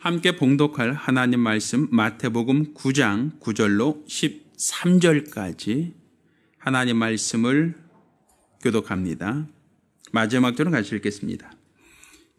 함께 봉독할 하나님 말씀 마태복음 9장 9절로 13절까지 하나님 말씀을 교독합니다. 마지막 절은 같이 읽겠습니다.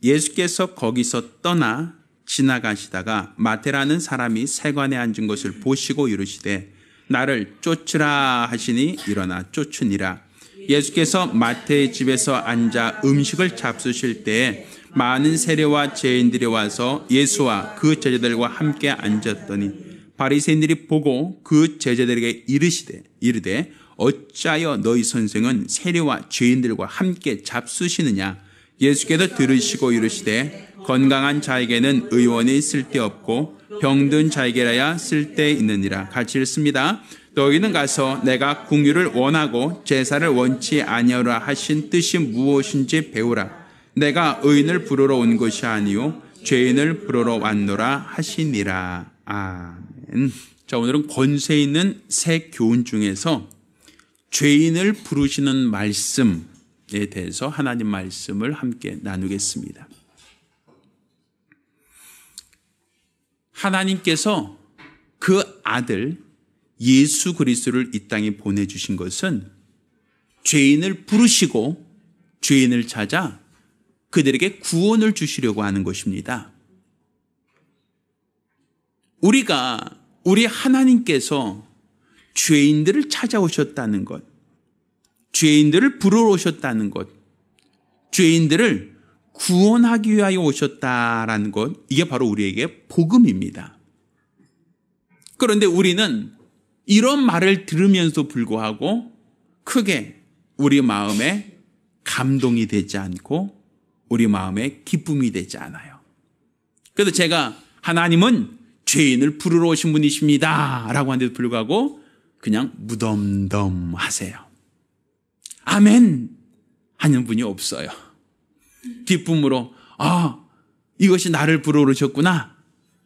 예수께서 거기서 떠나 지나가시다가 마태라는 사람이 세관에 앉은 것을 보시고 이르시되 나를 쫓으라 하시니 일어나 쫓으니라. 예수께서 마태의 집에서 앉아 음식을 잡수실 때에 많은 세리와 죄인들이 와서 예수와 그 제자들과 함께 앉았더니 바리새인들이 보고 그 제자들에게 이르되 어찌하여 너희 선생은 세리와 죄인들과 함께 잡수시느냐. 예수께서 들으시고 이르시되 건강한 자에게는 의원이 쓸데없고 병든 자에게라야 쓸데있느니라. 같이 읽습니다. 너희는 가서 내가 긍휼을 원하고 제사를 원치 아니하라 하신 뜻이 무엇인지 배우라. 내가 의인을 부르러 온 것이 아니요 죄인을 부르러 왔노라 하시니라. 아멘. 자, 오늘은 권세 있는 새 교훈 중에서 죄인을 부르시는 말씀에 대해서 하나님 말씀을 함께 나누겠습니다. 하나님께서 그 아들 예수 그리스도를 이 땅에 보내주신 것은 죄인을 부르시고 죄인을 찾아 그들에게 구원을 주시려고 하는 것입니다. 우리 하나님께서 죄인들을 찾아오셨다는 것, 죄인들을 부르러 오셨다는 것, 죄인들을 구원하기 위하여 오셨다라는 것, 이게 바로 우리에게 복음입니다. 그런데 우리는 이런 말을 들으면서 불구하고 크게 우리 마음에 감동이 되지 않고 우리 마음에 기쁨이 되지 않아요. 그래서 제가 하나님은 죄인을 부르러 오신 분이십니다 라고 하는데도 불구하고 그냥 무덤덤하세요. 아멘 하는 분이 없어요. 기쁨으로 이것이 나를 부르러 오셨구나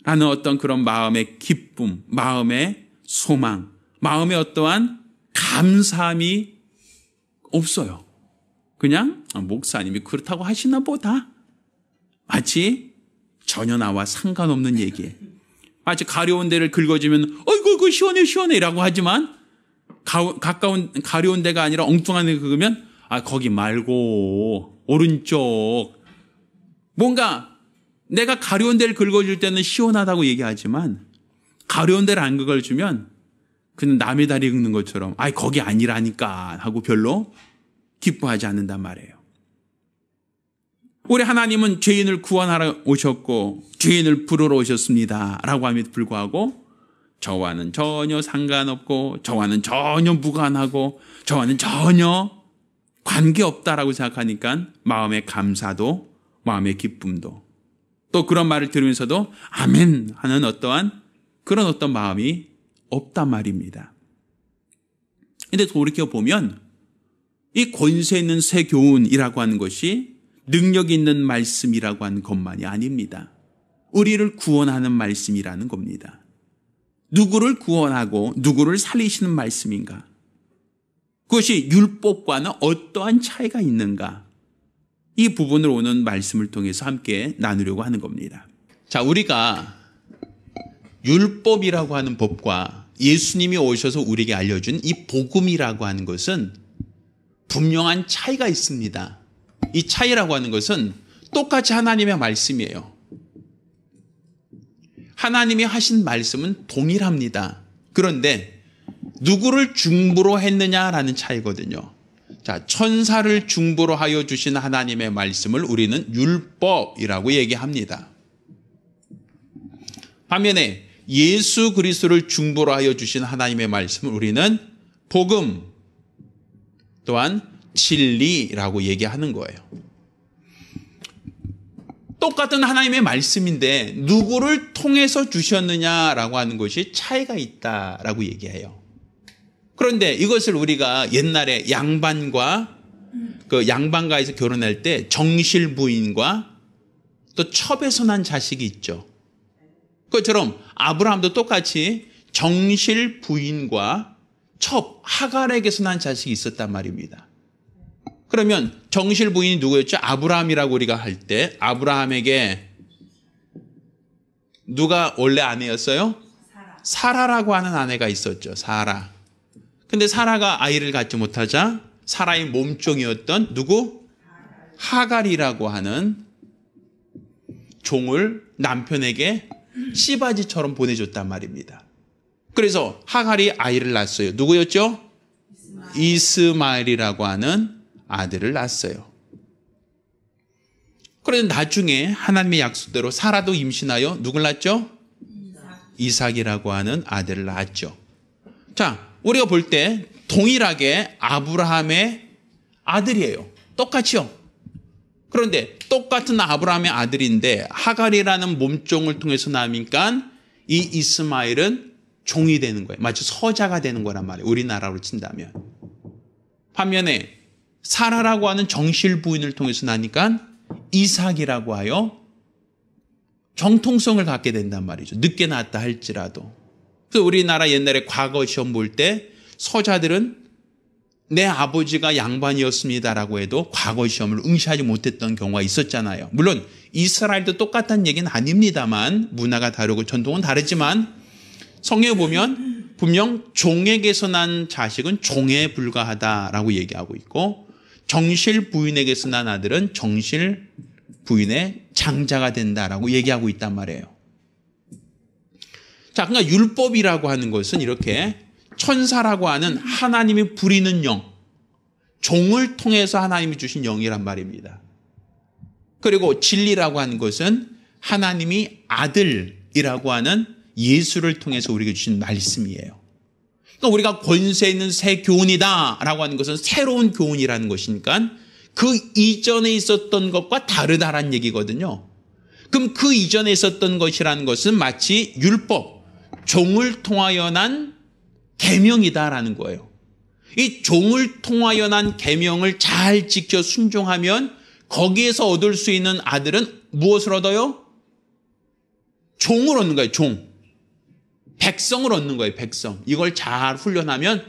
라는 어떤 그런 마음의 기쁨, 마음의 소망, 마음의 어떠한 감사함이 없어요. 그냥 목사님이 그렇다고 하시나 보다. 마치 전혀 나와 상관없는 얘기에 마치 가려운 데를 긁어주면 어이구 시원해 라고 하지만 가까운 가려운 데가 아니라 엉뚱한 데 긁으면 거기 말고 오른쪽. 뭔가 내가 가려운 데를 긁어줄 때는 시원하다고 얘기하지만 가려운 데를 안 긁어주면 그냥 남의 다리 긁는 것처럼 거기 아니라니까 하고 별로 기뻐하지 않는단 말이에요. 우리 하나님은 죄인을 구원하러 오셨고 죄인을 부르러 오셨습니다 라고 함에도 불구하고 저와는 전혀 상관없고 저와는 전혀 무관하고 저와는 전혀 관계없다라고 생각하니까 마음의 감사도 마음의 기쁨도 또 그런 말을 들으면서도 아멘 하는 그런 어떤 마음이 없단 말입니다. 그런데 돌이켜보면 이 권세 있는 새 교훈이라고 하는 것이 능력 있는 말씀이라고 하는 것만이 아닙니다. 우리를 구원하는 말씀이라는 겁니다. 누구를 구원하고 누구를 살리시는 말씀인가? 그것이 율법과는 어떠한 차이가 있는가? 이 부분을 오는 말씀을 통해서 함께 나누려고 하는 겁니다. 자, 우리가 율법이라고 하는 법과 예수님이 오셔서 우리에게 알려준 이 복음이라고 하는 것은 분명한 차이가 있습니다. 이 차이라고 하는 것은 똑같이 하나님의 말씀이에요. 하나님이 하신 말씀은 동일합니다. 그런데 누구를 중보로 했느냐라는 차이거든요. 자, 천사를 중보로 하여 주신 하나님의 말씀을 우리는 율법이라고 얘기합니다. 반면에 예수 그리스도를 중보로 하여 주신 하나님의 말씀을 우리는 복음 또한 진리라고 얘기하는 거예요. 똑같은 하나님의 말씀인데 누구를 통해서 주셨느냐라고 하는 것이 차이가 있다라고 얘기해요. 그런데 이것을 우리가 옛날에 양반가에서 결혼할 때 정실 부인과 또 첩에서 난 자식이 있죠. 그것처럼 아브라함도 똑같이 정실 부인과 첩 하갈에게서 난 자식이 있었단 말입니다. 그러면 정실 부인이 누구였죠? 아브라함이라고 우리가 할 때 아브라함에게 누가 원래 아내였어요? 사라라고 하는 아내가 있었죠. 사라. 근데 사라가 아이를 갖지 못하자 사라의 몸종이었던 누구? 하갈이라고 하는 종을 남편에게 씨바지처럼 보내줬단 말입니다. 그래서 하갈이 아이를 낳았어요. 누구였죠? 이스마엘이라고 하는 아들을 낳았어요. 그런데 나중에 하나님의 약속대로 사라도 임신하여 누굴 낳았죠? 이삭이라고 하는 아들을 낳았죠. 자, 우리가 볼 때 동일하게 아브라함의 아들이에요. 똑같이요. 그런데 똑같은 아브라함의 아들인데 하갈이라는 몸종을 통해서 나니까 이 이스마엘은 종이 되는 거예요. 마치 서자가 되는 거란 말이에요. 우리나라로 친다면. 반면에 사라라고 하는 정실 부인을 통해서 나니까 이삭이라고 하여 정통성을 갖게 된단 말이죠. 늦게 낳았다 할지라도. 그래서 우리나라 옛날에 과거 시험 볼 때 서자들은 내 아버지가 양반이었습니다라고 해도 과거 시험을 응시하지 못했던 경우가 있었잖아요. 물론 이스라엘도 똑같다는 얘기는 아닙니다만 문화가 다르고 전통은 다르지만 성경에 보면 분명 종에게서 난 자식은 종에 불과하다라고 얘기하고 있고 정실 부인에게서 난 아들은 정실 부인의 장자가 된다라고 얘기하고 있단 말이에요. 자, 그러니까 율법이라고 하는 것은 이렇게 천사라고 하는 하나님이 부리는 영, 종을 통해서 하나님이 주신 영이란 말입니다. 그리고 진리라고 하는 것은 하나님이 아들이라고 하는 예수를 통해서 우리에게 주신 말씀이에요. 그러니까 우리가 권세 있는 새 교훈이다라고 하는 것은 새로운 교훈이라는 것이니까 그 이전에 있었던 것과 다르다라는 얘기거든요. 그럼 그 이전에 있었던 것이라는 것은 마치 율법, 종을 통하여 난 계명이다라는 거예요. 이 종을 통하여 난 계명을 잘 지켜 순종하면 거기에서 얻을 수 있는 아들은 무엇을 얻어요? 종을 얻는 거예요. 종. 백성을 얻는 거예요. 백성. 이걸 잘 훈련하면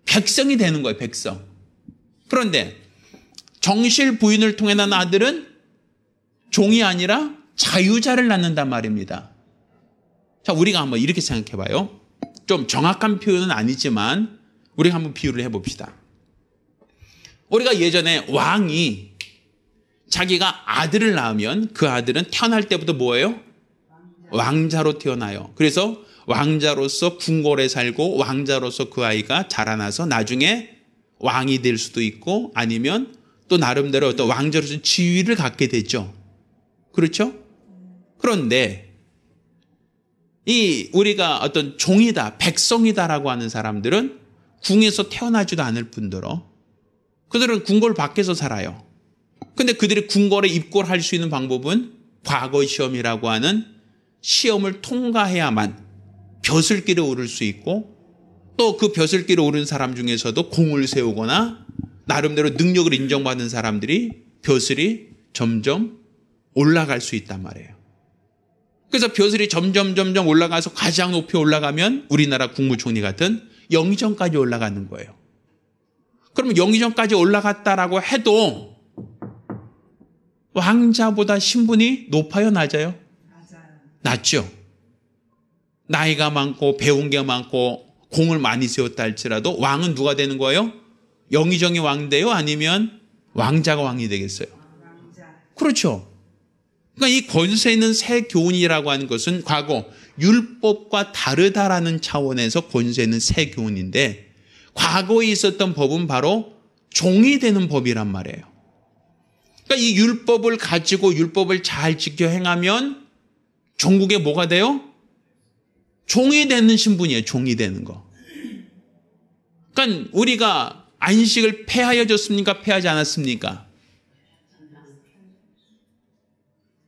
백성이 되는 거예요. 백성. 그런데 정실 부인을 통해 난 아들은 종이 아니라 자유자를 낳는단 말입니다. 자, 우리가 한번 이렇게 생각해 봐요. 좀 정확한 표현은 아니지만 우리가 한번 비유를 해봅시다. 우리가 예전에 왕이 자기가 아들을 낳으면 그 아들은 태어날 때부터 뭐예요? 왕자로 태어나요. 그래서 왕자로서 궁궐에 살고 왕자로서 그 아이가 자라나서 나중에 왕이 될 수도 있고 아니면 또 나름대로 어떤 왕자로서 지위를 갖게 되죠. 그렇죠? 그런데 우리가 어떤 종이다, 백성이다라고 하는 사람들은 궁에서 태어나지도 않을 뿐더러 그들은 궁궐 밖에서 살아요. 근데 그들이 궁궐에 입궐할 수 있는 방법은 과거 시험이라고 하는 시험을 통과해야만 벼슬길에 오를 수 있고 또 그 벼슬길에 오른 사람 중에서도 공을 세우거나 나름대로 능력을 인정받는 사람들이 벼슬이 점점 올라갈 수 있단 말이에요. 그래서 벼슬이 점점 올라가서 가장 높이 올라가면 우리나라 국무총리 같은 영의정까지 올라가는 거예요. 그러면 영의정까지 올라갔다라고 해도 왕자보다 신분이 높아요, 낮아요? 낮죠. 나이가 많고 배운 게 많고 공을 많이 세웠다 할지라도 왕은 누가 되는 거예요? 영의정이 왕 돼요? 아니면 왕자가 왕이 되겠어요? 그렇죠. 그러니까 이 권세 있는 새 교훈이라고 하는 것은 과거 율법과 다르다라는 차원에서 권세 있는 새 교훈인데 과거에 있었던 법은 바로 종이 되는 법이란 말이에요. 그러니까 이 율법을 가지고 율법을 잘 지켜 행하면 종국에 뭐가 돼요? 종이 되는 신분이에요. 종이 되는 거. 그러니까 우리가 안식을 폐하여 줬습니까? 폐하지 않았습니까?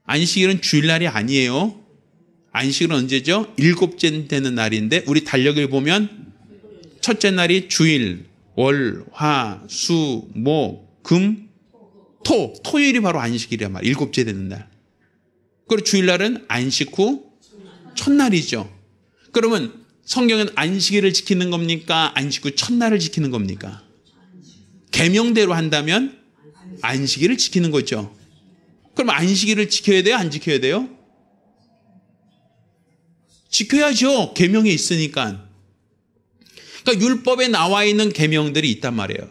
안식일은 주일날이 아니에요. 안식일은 언제죠? 일곱째 되는 날인데 우리 달력을 보면 첫째 날이 주일, 월, 화, 수, 목, 금, 토. 토요일이 바로 안식일이란 말이에요. 일곱째 되는 날. 그리고 주일날은 안식 후 첫날이죠. 그러면 성경은 안식일을 지키는 겁니까? 안식 후 첫날을 지키는 겁니까? 계명대로 한다면 안식일을 지키는 거죠. 그럼 안식일을 지켜야 돼요? 안 지켜야 돼요? 지켜야죠. 계명에 있으니까. 그러니까 율법에 나와 있는 계명들이 있단 말이에요.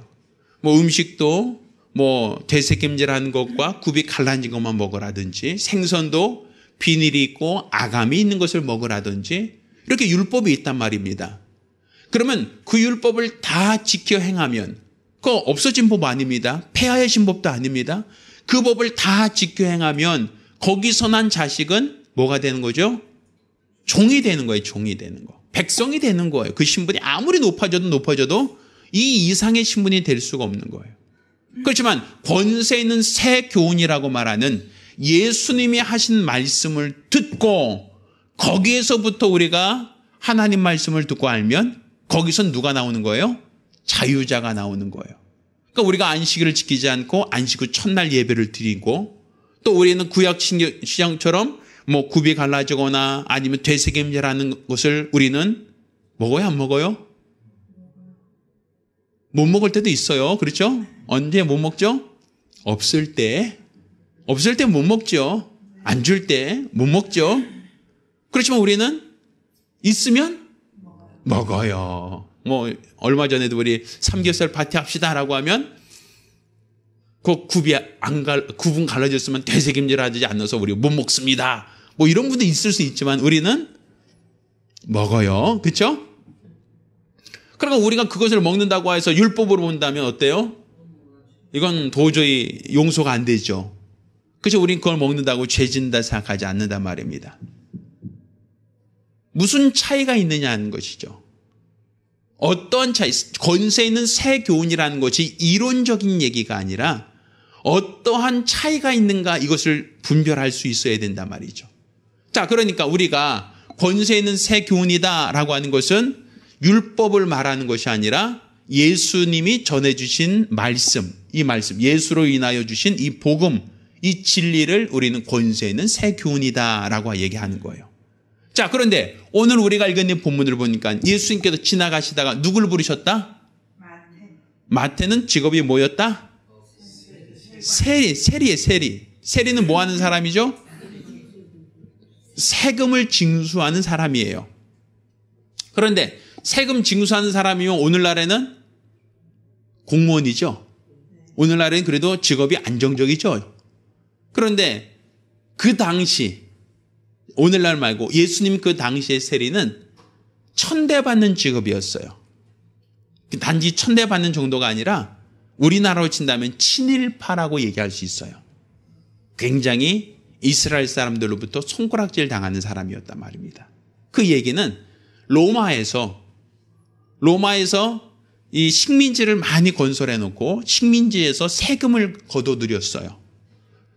뭐 음식도 뭐 되새김질한 것과 굽이 갈라진 것만 먹으라든지, 생선도 비닐이 있고 아감이 있는 것을 먹으라든지, 이렇게 율법이 있단 말입니다. 그러면 그 율법을 다 지켜 행하면 그거 없어진 법 아닙니다. 폐하여진 법도 아닙니다. 그 법을 다 지켜 행하면 거기서 난 자식은 뭐가 되는 거죠? 종이 되는 거예요. 종이 되는 거. 백성이 되는 거예요. 그 신분이 아무리 높아져도 이 이상의 신분이 될 수가 없는 거예요. 그렇지만 권세 있는 새 교훈이라고 말하는 예수님이 하신 말씀을 듣고 거기에서부터 우리가 하나님 말씀을 듣고 알면 거기서 누가 나오는 거예요? 자유자가 나오는 거예요. 그러니까 우리가 안식일을 지키지 않고 안식 후 첫날 예배를 드리고, 또 우리는 구약 시장처럼 뭐 굽이 갈라지거나 아니면 되새김질하는 것을 우리는 먹어요, 안 먹어요? 못 먹을 때도 있어요. 그렇죠? 언제 못 먹죠? 없을 때 못 먹죠. 안 줄 때 못 먹죠. 그렇지만 우리는 있으면 먹어요. 뭐 얼마 전에도 우리 삼겹살 파티 합시다라고 하면 그 굽은 갈라졌으면 되새김질하지 않아서 우리 못 먹습니다. 뭐 이런 분도 있을 수 있지만 우리는 먹어요. 그렇죠? 그러니까 우리가 그것을 먹는다고 해서 율법으로 본다면 어때요? 이건 도저히 용서가 안 되죠. 그래서 우리는 그걸 먹는다고 죄진다 생각하지 않는단 말입니다. 무슨 차이가 있느냐는 것이죠. 어떤 차이, 권세 있는 새 교훈이라는 것이 이론적인 얘기가 아니라 어떠한 차이가 있는가, 이것을 분별할 수 있어야 된단 말이죠. 자, 그러니까 우리가 권세 있는 새 교훈이다라고 하는 것은 율법을 말하는 것이 아니라 예수님이 전해주신 말씀, 이 말씀, 예수로 인하여 주신 이 복음, 이 진리를 우리는 권세 있는 새 교훈이다라고 얘기하는 거예요. 자, 그런데 오늘 우리가 읽은 본문을 보니까 예수님께서 지나가시다가 누굴 부르셨다? 마태는 직업이 뭐였다? 세리예요, 세리. 세리는 뭐 하는 사람이죠? 세금을 징수하는 사람이에요. 그런데 세금 징수하는 사람이면 오늘날에는 공무원이죠. 오늘날에는 그래도 직업이 안정적이죠. 그런데 그 당시, 오늘날 말고 예수님 그 당시의 세리는 천대받는 직업이었어요. 단지 천대받는 정도가 아니라 우리나라로 친다면 친일파라고 얘기할 수 있어요. 굉장히 이스라엘 사람들로부터 손가락질 당하는 사람이었단 말입니다. 그 얘기는 로마에서 이 식민지를 많이 건설해 놓고 식민지에서 세금을 거둬들였어요.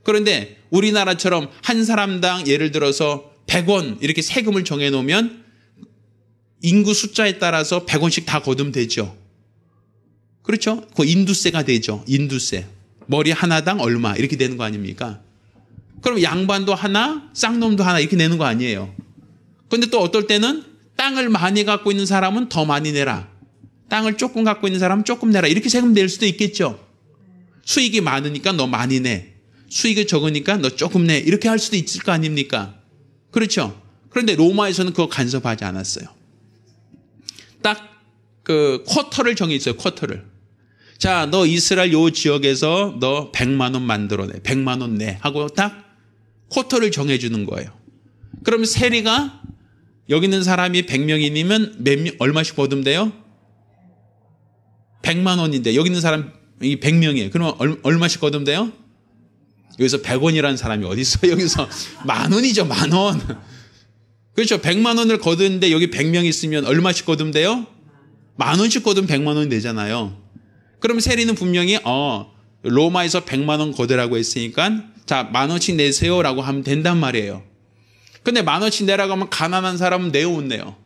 그런데 우리나라처럼 한 사람당 예를 들어서 100원 이렇게 세금을 정해 놓으면 인구 숫자에 따라서 100원씩 다 거두면 되죠. 그렇죠? 그 인두세가 되죠. 인두세. 머리 하나당 얼마 이렇게 되는 거 아닙니까? 그럼 양반도 하나, 쌍놈도 하나 이렇게 내는 거 아니에요. 그런데 또 어떨 때는 땅을 많이 갖고 있는 사람은 더 많이 내라. 땅을 조금 갖고 있는 사람은 조금 내라. 이렇게 세금 낼 수도 있겠죠. 수익이 많으니까 너 많이 내. 수익이 적으니까 너 조금 내. 이렇게 할 수도 있을 거 아닙니까? 그렇죠. 그런데 로마에서는 그거 간섭하지 않았어요. 딱 그 쿼터를 정해 있어요. 쿼터를. 자, 너 이스라엘 요 지역에서 너 100만 원 만들어내. 100만 원 내. 하고 딱 쿼터를 정해주는 거예요. 그러면 세리가 여기 있는 사람이 100명이면 얼마씩 거두면 돼요? 100만 원인데 여기 있는 사람이 100명이에요. 그러면 얼마씩 거두면 돼요? 여기서 100원이라는 사람이 어디 있어요? 여기서 10,000원이죠. 10,000원. 그렇죠. 100만 원을 거두는데 여기 100명 있으면 얼마씩 거두면 돼요? 10,000원씩 거두면 100만 원이 되잖아요. 그럼 세리는 분명히 로마에서 100만 원 거두라고 했으니까 자, 10,000원씩 내세요라고 하면 된단 말이에요. 근데 10,000원씩 내라고 하면 가난한 사람은 내요, 못 내요?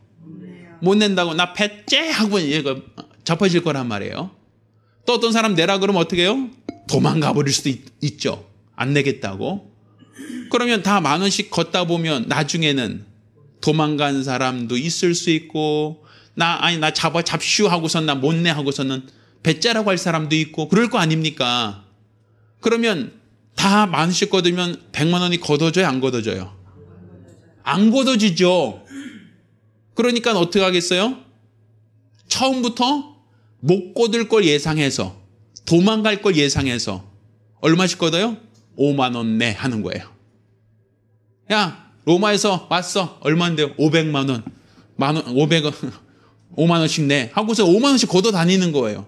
못 낸다고 나 배째 하고 얘가 잡아질 거란 말이에요. 또 어떤 사람 내라 그러면 어떻게 해요? 도망가 버릴 수도 있죠. 안 내겠다고. 그러면 다 10,000원씩 걷다 보면 나중에는 도망간 사람도 있을 수 있고 나 잡슈 하고선 나 못 내 하고서는 배째라고 할 사람도 있고 그럴 거 아닙니까? 그러면 다 10,000원씩 거두면 100만 원이 걷어져요, 안 걷어져요? 안 걷어지죠. 그러니까 어떻게 하겠어요? 처음부터 못 거둘 걸 예상해서, 도망갈 걸 예상해서 얼마씩 걷어요? 5만 원 내 하는 거예요. 야, 로마에서 왔어. 얼마인데요? 500만 원. 5만 원씩 내. 하고서 5만 원씩 걷어 다니는 거예요.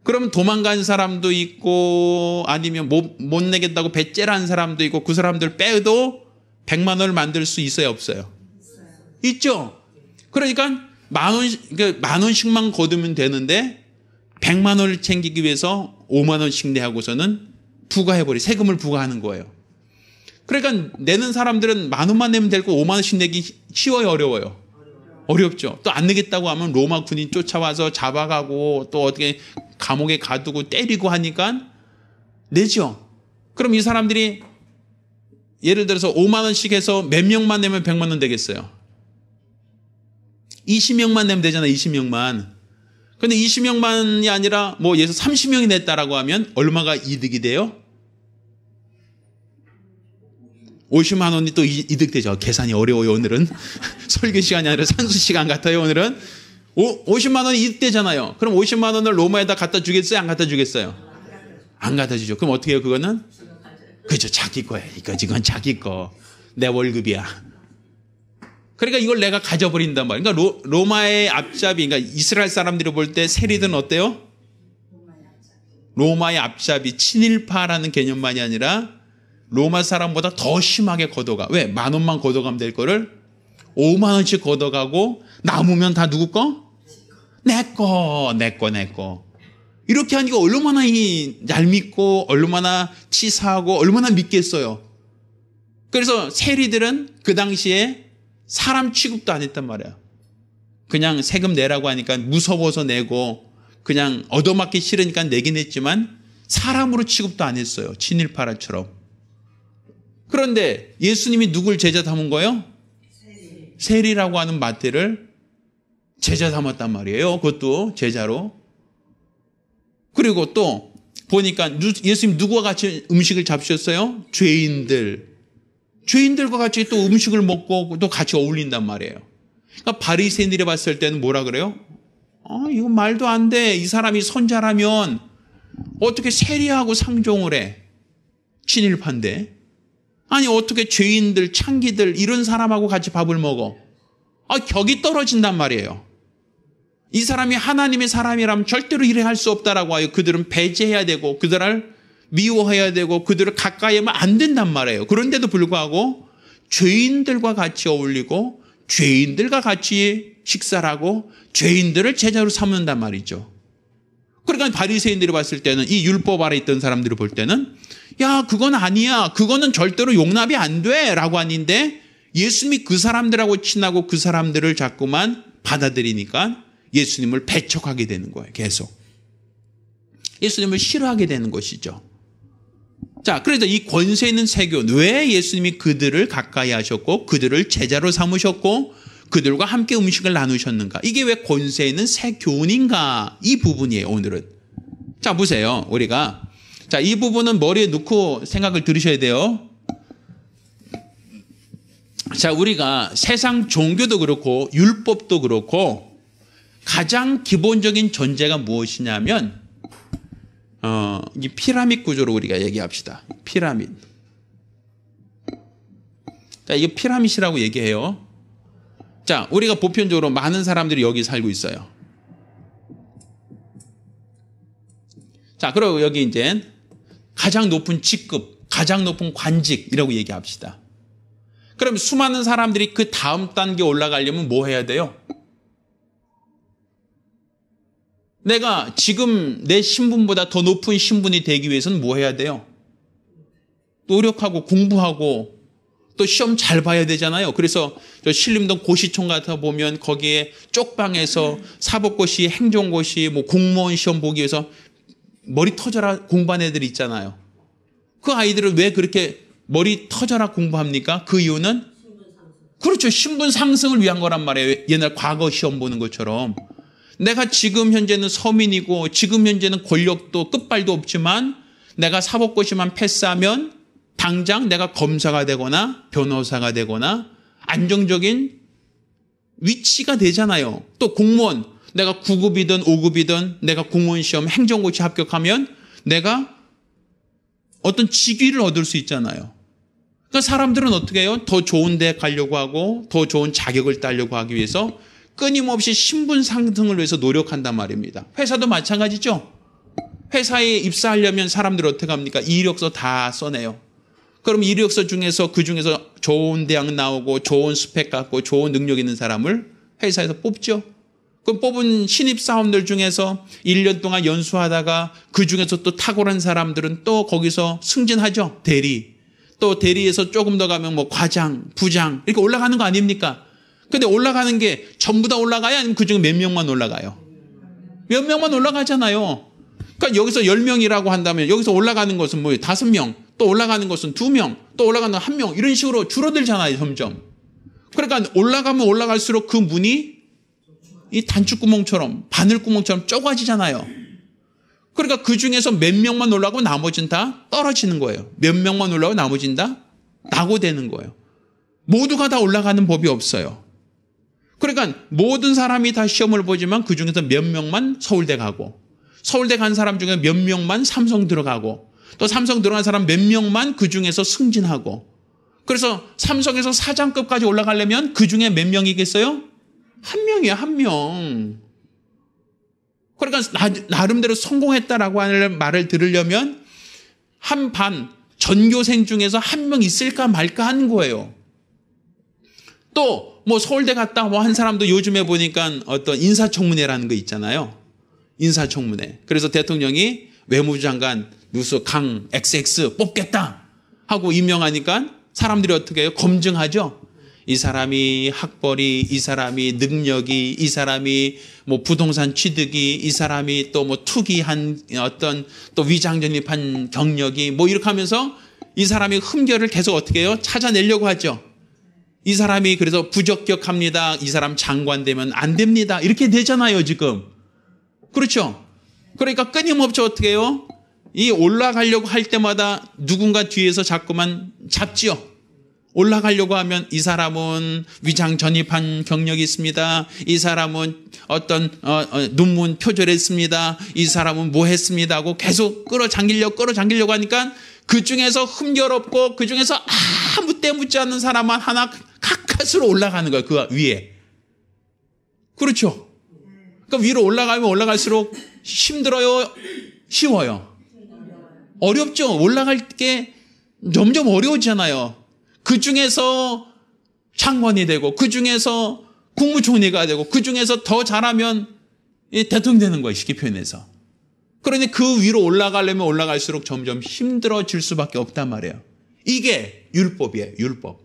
그러면 도망간 사람도 있고, 아니면 못 내겠다고 배째라는 사람도 있고, 그 사람들 빼도 100만 원을 만들 수 있어요, 없어요? 있죠? 그러니까 만 원씩만 거두면 되는데 100만 원을 챙기기 위해서 5만 원씩 내하고서는 세금을 부과하는 거예요. 그러니까 내는 사람들은 만 원만 내면 될 거 5만 원씩 내기 쉬워요, 어려워요? 어렵죠. 또 안 내겠다고 하면 로마 군인 쫓아와서 잡아가고 또 어떻게 감옥에 가두고 때리고 하니까 내죠. 그럼 이 사람들이 예를 들어서 5만 원씩 해서 몇 명만 내면 100만 원 되겠어요? 20명만 내면 되잖아요. 20명만. 근데 20명만이 아니라 뭐 예를 들어서 30명이 냈다라고 하면 얼마가 이득이 돼요? 50만 원이 또 이득되죠. 계산이 어려워요, 오늘은. 설교 시간이 아니라 산수 시간 같아요, 오늘은. 50만 원이 이득되잖아요. 그럼 50만 원을 로마에다 갖다 주겠어요? 안 갖다 주겠어요? 안 갖다 주죠. 그럼 어떻게 해요, 그거는? 그죠, 자기 거예요. 이건 자기 거. 내 월급이야. 그러니까 이걸 내가 가져버린단 말이에요. 그러니까 로마의 앞잡이, 그러니까 이스라엘 사람들이 볼 때 세리들은 어때요? 로마의 앞잡이, 친일파라는 개념만이 아니라 로마 사람보다 더 심하게 걷어가. 왜? 1만 원만 걷어가면 될 거를 5만 원씩 걷어가고 남으면 다 누구 거? 내 거. 이렇게 하니까 얼마나 얄밉고 얼마나 치사하고 얼마나 믿겠어요. 그래서 세리들은 그 당시에 사람 취급도 안 했단 말이에요. 그냥 세금 내라고 하니까 무서워서 내고 그냥 얻어맞기 싫으니까 내긴 했지만 사람으로 취급도 안 했어요. 친일파라처럼. 그런데 예수님이 누굴 제자 삼은 거예요? 세리라고 하는 마태를 제자 삼았단 말이에요. 그것도 제자로. 그리고 또 보니까 예수님 누구와 같이 음식을 잡수셨어요? 죄인들과 같이 또 음식을 먹고 또 같이 어울린단 말이에요. 그러니까 바리새인들이 봤을 때는 뭐라 그래요? 이거 말도 안 돼. 이 사람이 선자라면 어떻게 세리하고 상종을 해? 친일파인데. 아니 어떻게 죄인들, 창기들 이런 사람하고 같이 밥을 먹어? 격이 떨어진단 말이에요. 이 사람이 하나님의 사람이라면 절대로 이래 할 수 없다라고 하여 그들은 배제해야 되고 그들을 미워해야 되고 그들을 가까이 하면 안 된단 말이에요. 그런데도 불구하고 죄인들과 같이 어울리고 죄인들과 같이 식사를 하고 죄인들을 제자로 삼는단 말이죠. 그러니까 바리새인들이 봤을 때는 이 율법 아래 있던 사람들이 볼 때는 야 그건 아니야. 그거는 절대로 용납이 안 돼 라고 하는데 예수님이 그 사람들하고 친하고 그 사람들을 자꾸만 받아들이니까 예수님을 배척하게 되는 거예요. 계속. 예수님을 싫어하게 되는 것이죠. 자, 그래서 이 권세 있는 세교는 왜 예수님이 그들을 가까이 하셨고 그들을 제자로 삼으셨고 그들과 함께 음식을 나누셨는가? 이게 왜 권세 있는 세교훈인가? 이 부분이에요, 오늘은. 자, 보세요. 우리가 자, 이 부분은 머리에 넣고 생각을 들으셔야 돼요. 자, 우리가 세상 종교도 그렇고 율법도 그렇고 가장 기본적인 전제가 무엇이냐면 이 피라밋 구조로 우리가 얘기합시다. 피라밋. 자, 이게 피라밋이라고 얘기해요. 자, 우리가 보편적으로 많은 사람들이 여기 살고 있어요. 자, 그리고 여기 이제 가장 높은 직급, 가장 높은 관직이라고 얘기합시다. 그럼 수많은 사람들이 그 다음 단계 올라가려면 뭐 해야 돼요? 내가 지금 내 신분보다 더 높은 신분이 되기 위해서는 뭐 해야 돼요? 노력하고 공부하고 또 시험 잘 봐야 되잖아요. 그래서 저 신림동 고시총 같아 보면 거기에 쪽방에서 사법고시, 행정고시, 뭐 공무원 시험 보기 위해서 머리 터져라 공부한 애들이 있잖아요. 그 아이들은 왜 그렇게 머리 터져라 공부합니까? 그 이유는 그렇죠. 신분 상승을 위한 거란 말이에요. 옛날 과거 시험 보는 것처럼. 내가 지금 현재는 서민이고 지금 현재는 권력도 끝발도 없지만 내가 사법고시만 패스하면 당장 내가 검사가 되거나 변호사가 되거나 안정적인 위치가 되잖아요. 또 공무원, 내가 9급이든 5급이든 내가 공무원 시험 행정고시 합격하면 내가 어떤 직위를 얻을 수 있잖아요. 그러니까 사람들은 어떻게 해요? 더 좋은 데 가려고 하고 더 좋은 자격을 따려고 하기 위해서 끊임없이 신분 상승을 위해서 노력한단 말입니다. 회사도 마찬가지죠. 회사에 입사하려면 사람들이 어떻게 합니까? 이력서 다 써내요. 그럼 이력서 중에서 그 중에서 좋은 대학 나오고 좋은 스펙 갖고 좋은 능력 있는 사람을 회사에서 뽑죠. 그럼 뽑은 신입사원들 중에서 1년 동안 연수하다가 그 중에서 또 탁월한 사람들은 또 거기서 승진하죠. 대리. 또 대리에서 조금 더 가면 뭐 과장, 부장 이렇게 올라가는 거 아닙니까? 근데 올라가는 게 전부 다 올라가요? 아니면 그중에 몇 명만 올라가요? 몇 명만 올라가잖아요. 그러니까 여기서 10명이라고 한다면 여기서 올라가는 것은 뭐예요? 5명, 또 올라가는 것은 2명, 또 올라가는 건 1명 이런 식으로 줄어들잖아요. 점점. 그러니까 올라가면 올라갈수록 그 문이 이 단추구멍처럼 바늘구멍처럼 좁아지잖아요. 그러니까 그 중에서 몇 명만 올라가고 나머지는 다 떨어지는 거예요. 몇 명만 올라가고 나머지는 다 낙오되는 거예요. 모두가 다 올라가는 법이 없어요. 그러니까 모든 사람이 다 시험을 보지만 그 중에서 몇 명만 서울대 가고 서울대 간 사람 중에 몇 명만 삼성 들어가고 또 삼성 들어간 사람 몇 명만 그 중에서 승진하고 그래서 삼성에서 사장급까지 올라가려면 그 중에 몇 명이겠어요? 한 명이야, 한 명. 그러니까 나름대로 성공했다라고 하는 말을 들으려면 한 반 전교생 중에서 한 명 있을까 말까 하는 거예요. 또 뭐 서울대 갔다 뭐 한 사람도 요즘에 보니까 어떤 인사청문회라는 거 있잖아요. 인사청문회. 그래서 대통령이 외무부 장관 누수 강 XX 뽑겠다 하고 임명하니까 사람들이 어떻게 해요? 검증하죠. 이 사람이 학벌이, 이 사람이 능력이, 이 사람이 뭐 부동산 취득이, 이 사람이 또 뭐 투기한 어떤 또 위장전입한 경력이 뭐 이렇게 하면서 이 사람의 흠결을 계속 어떻게 해요? 찾아내려고 하죠. 이 사람이 그래서 부적격합니다. 이 사람 장관 되면 안 됩니다. 이렇게 되잖아요, 지금. 그렇죠? 그러니까 끊임없이 어떻게 해요? 이 올라가려고 할 때마다 누군가 뒤에서 자꾸만 잡지요. 올라가려고 하면 이 사람은 위장 전입한 경력이 있습니다. 이 사람은 어떤 논문 표절했습니다. 이 사람은 뭐 했습니다 하고 계속 끌어당기려고 하니까 그중에서 흠결없고 그중에서 아무 때 묻지 않는 사람만 하나 가까스로 올라가는 거예요. 그 위에. 그렇죠? 그러니까 위로 올라가면 올라갈수록 힘들어요? 쉬워요? 어렵죠? 올라갈 게 점점 어려워지잖아요. 그 중에서 장관이 되고 그 중에서 국무총리가 되고 그 중에서 더 잘하면 대통령 되는 거예요. 쉽게 표현해서. 그러니 그 위로 올라가려면 올라갈수록 점점 힘들어질 수밖에 없단 말이에요. 이게 율법이에요. 율법.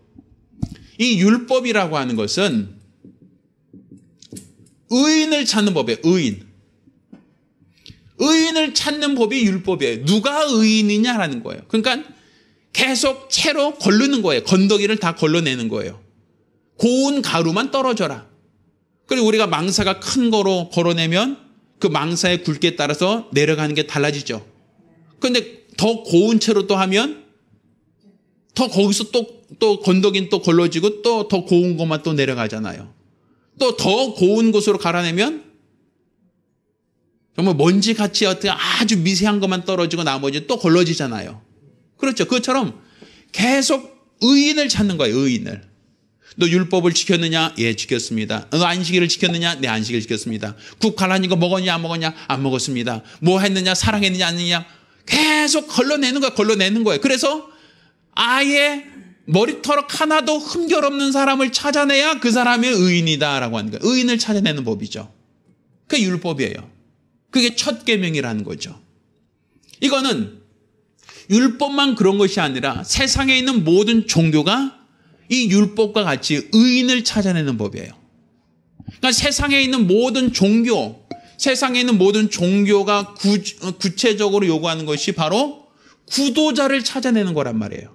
이 율법이라고 하는 것은 의인을 찾는 법이에요. 의인. 의인을 찾는 법이 율법이에요. 누가 의인이냐라는 거예요. 그러니까 계속 채로 걸르는 거예요. 건더기를 다 걸러내는 거예요. 고운 가루만 떨어져라. 그리고 우리가 망사가 큰 거로 걸어내면 그 망사의 굵기에 따라서 내려가는 게 달라지죠. 그런데 더 고운 채로 또 하면 더 거기서 또 건더기는 또 걸러지고 또 더 고운 것만 또 내려가잖아요. 또 더 고운 곳으로 갈아내면 정말 먼지같이 어떻게 아주 미세한 것만 떨어지고 나머지 또 걸러지잖아요. 그렇죠. 그것처럼 계속 의인을 찾는 거예요. 의인을. 너 율법을 지켰느냐? 예, 지켰습니다. 너 안식일을 지켰느냐? 네, 안식일 지켰습니다. 국할라니까 먹었냐? 안 먹었냐? 안 먹었습니다. 뭐 했느냐? 사랑했느냐? 안 했느냐? 계속 걸러내는 거예요. 그래서 아예 머리털 하나도 흠결 없는 사람을 찾아내야 그 사람이 의인이다라고 하는 거예요. 의인을 찾아내는 법이죠. 그게 율법이에요. 그게 첫 계명이라는 거죠. 이거는 율법만 그런 것이 아니라 세상에 있는 모든 종교가 이 율법과 같이 의인을 찾아내는 법이에요. 그러니까 세상에 있는 모든 종교가 구체적으로 요구하는 것이 바로 구도자를 찾아내는 거란 말이에요.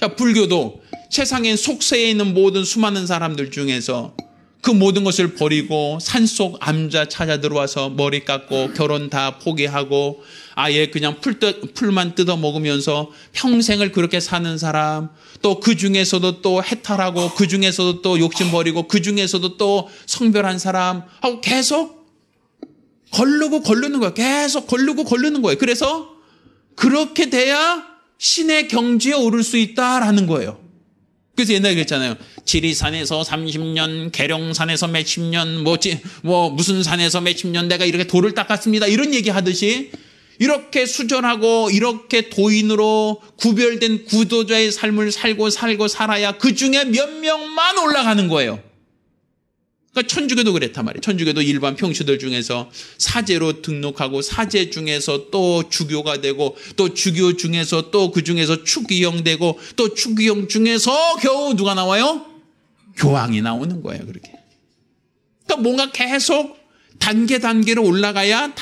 자, 불교도 세상에 속세에 있는 모든 수많은 사람들 중에서 그 모든 것을 버리고 산속 암자 찾아 들어와서 머리 깎고 결혼 다 포기하고 아예 그냥 풀만 뜯어 먹으면서 평생을 그렇게 사는 사람, 또 그 중에서도 또 해탈하고 그 중에서도 또 욕심 버리고 그 중에서도 또 성별한 사람 하고 계속 거르는 거예요. 계속 거르는 거예요. 그래서 그렇게 돼야 신의 경지에 오를 수 있다라는 거예요. 그래서 옛날에 그랬잖아요. 지리산에서 30년, 계룡산에서 몇십 년, 무슨 산에서 몇십 년 내가 이렇게 돌을 닦았습니다. 이런 얘기 하듯이 이렇게 수전하고 이렇게 도인으로 구별된 구도자의 삶을 살고 살아야 그 중에 몇 명만 올라가는 거예요. 그러니까 천주교도 그랬단 말이에요. 천주교도 일반 평시들 중에서 사제로 등록하고 사제 중에서 또 주교가 되고 또 주교 중에서 또 그 중에서 추기형 되고 또 추기형 중에서 겨우 누가 나와요? 교황이 나오는 거예요. 그렇게. 그러니까 뭔가 계속 단계로 올라가야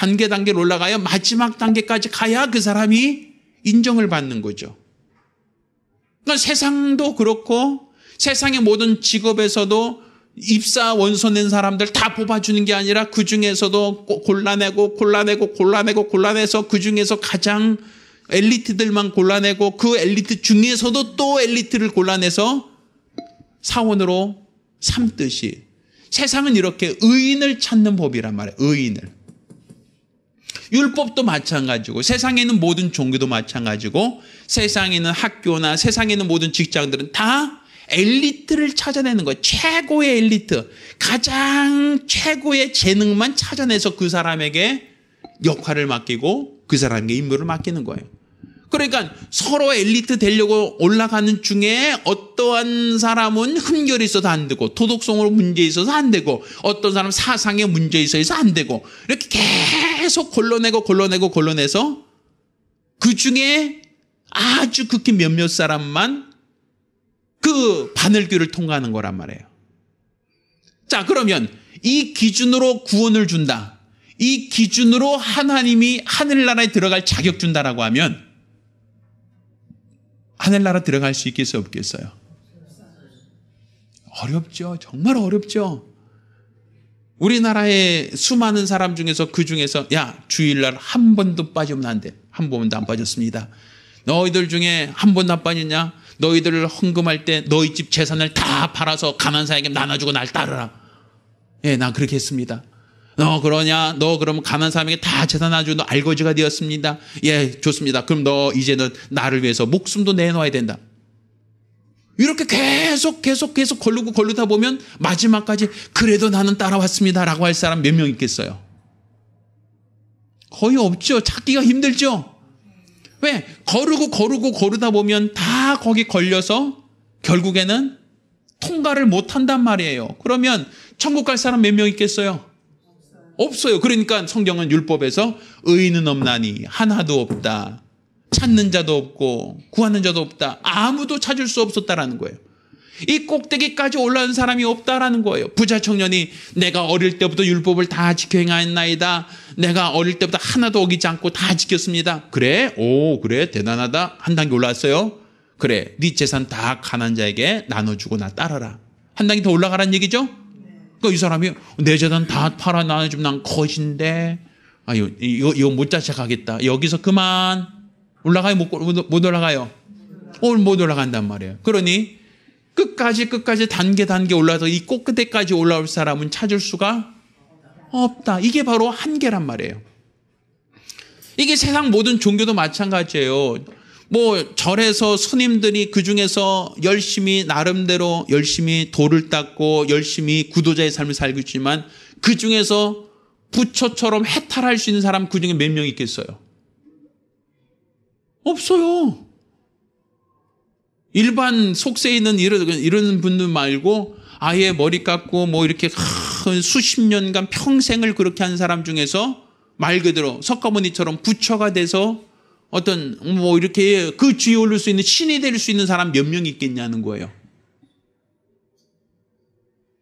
마지막 단계까지 가야 그 사람이 인정을 받는 거죠. 그러니까 세상도 그렇고 세상의 모든 직업에서도 입사 원서 낸 사람들 다 뽑아주는 게 아니라 그 중에서도 골라내서 그 중에서 가장 엘리트들만 골라내고 그 엘리트 중에서도 또 엘리트를 골라내서 사원으로 삼듯이 세상은 이렇게 의인을 찾는 법이란 말이에요. 의인을. 율법도 마찬가지고 세상에 있는 모든 종교도 마찬가지고 세상에 있는 학교나 세상에 있는 모든 직장들은 다 엘리트를 찾아내는 거예요. 최고의 엘리트. 가장 최고의 재능만 찾아내서 그 사람에게 역할을 맡기고 그 사람에게 임무를 맡기는 거예요. 그러니까 서로 엘리트 되려고 올라가는 중에 어떠한 사람은 흠결이 있어서 안 되고 도덕성으로 문제 있어서 안 되고 어떤 사람은 사상에 문제 있어서 안 되고 이렇게 계속 걸러내서 그 중에 아주 극히 몇몇 사람만 그 바늘귀를 통과하는 거란 말이에요. 자, 그러면 이 기준으로 구원을 준다. 이 기준으로 하나님이 하늘나라에 들어갈 자격 준다라고 하면 하늘나라 들어갈 수 있겠어요, 없겠어요? 어렵죠. 정말 어렵죠. 우리나라의 수많은 사람 중에서 그 중에서 야, 주일날 한 번도 빠지면 안 돼. 한 번도 안 빠졌습니다. 너희들 중에 한 번도 안 빠졌냐? 너희들을 헌금할 때 너희 집 재산을 다 팔아서 가난한 사람에게 나눠주고 날 따르라. 예, 난 그렇게 했습니다. 너 그러냐? 너 그러면 가난한 사람에게 다 재산 나눠주고 너 알거지가 되었습니다. 예, 좋습니다. 그럼 너 이제는 나를 위해서 목숨도 내놓아야 된다. 이렇게 계속 걸르다 보면 마지막까지 그래도 나는 따라왔습니다라고 할 사람 몇 명 있겠어요? 거의 없죠. 찾기가 힘들죠. 왜? 거르다 보면 다 거기 걸려서 결국에는 통과를 못한단 말이에요. 그러면 천국 갈 사람 몇 명 있겠어요? 없어요. 그러니까 성경은 율법에서 의인은 없나니 하나도 없다. 찾는 자도 없고 구하는 자도 없다. 아무도 찾을 수 없었다라는 거예요. 이 꼭대기까지 올라온 사람이 없다라는 거예요. 부자 청년이 내가 어릴 때부터 율법을 다 지켜 행하였나이다. 내가 어릴 때부터 하나도 어기지 않고 다 지켰습니다. 그래? 오, 그래? 대단하다. 한 단계 올라왔어요. 그래, 네 재산 다 가난한 자에게 나눠주고 나 따라라. 한 단계 더 올라가란 얘기죠? 그러니까 이 사람이 내 재산 다 팔아 나눠주면 난 거진데 이거 못 자책하겠다. 여기서 그만. 올라가요? 못 올라가요? 못 올라간단 말이에요. 그러니 끝까지 단계 올라서 이 꼭대기까지 올라올 사람은 찾을 수가 없다. 이게 바로 한계란 말이에요. 이게 세상 모든 종교도 마찬가지예요. 뭐 절에서 스님들이 그중에서 나름대로 열심히 돌을 닦고 열심히 구도자의 삶을 살고 있지만 그중에서 부처처럼 해탈할 수 있는 사람 그중에 몇 명 있겠어요? 없어요. 일반 속세에 있는 이런 분들 말고 아예 머리 깎고 뭐 이렇게 수십 년간 평생을 그렇게 한 사람 중에서 말 그대로 석가모니처럼 부처가 돼서 어떤 뭐 이렇게 그 주위에 오를 수 있는 신이 될 수 있는 사람 몇 명 있겠냐는 거예요.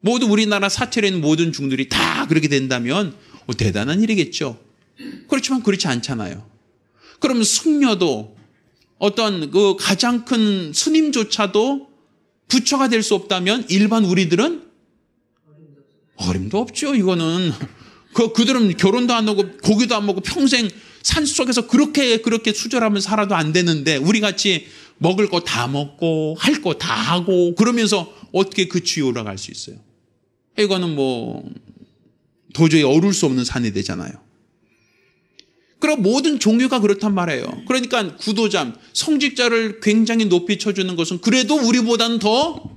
모두 우리나라 사찰에 있는 모든 중들이 다 그렇게 된다면 대단한 일이겠죠. 그렇지만 그렇지 않잖아요. 그럼 승려도 어떤 그 가장 큰 스님조차도 부처가 될 수 없다면 일반 우리들은 어림도 없죠. 이거는 그들은 결혼도 안 하고 고기도 안 먹고 평생 산속에서 그렇게 수절하면 살아도 안 되는데 우리 같이 먹을 거 다 먹고 할 거 다 하고 그러면서 어떻게 그 지위에 올라갈 수 있어요? 이거는 뭐 도저히 어룰 수 없는 산이 되잖아요. 그럼 모든 종교가 그렇단 말이에요. 그러니까 구도자, 성직자를 굉장히 높이 쳐주는 것은 그래도 우리보다는 더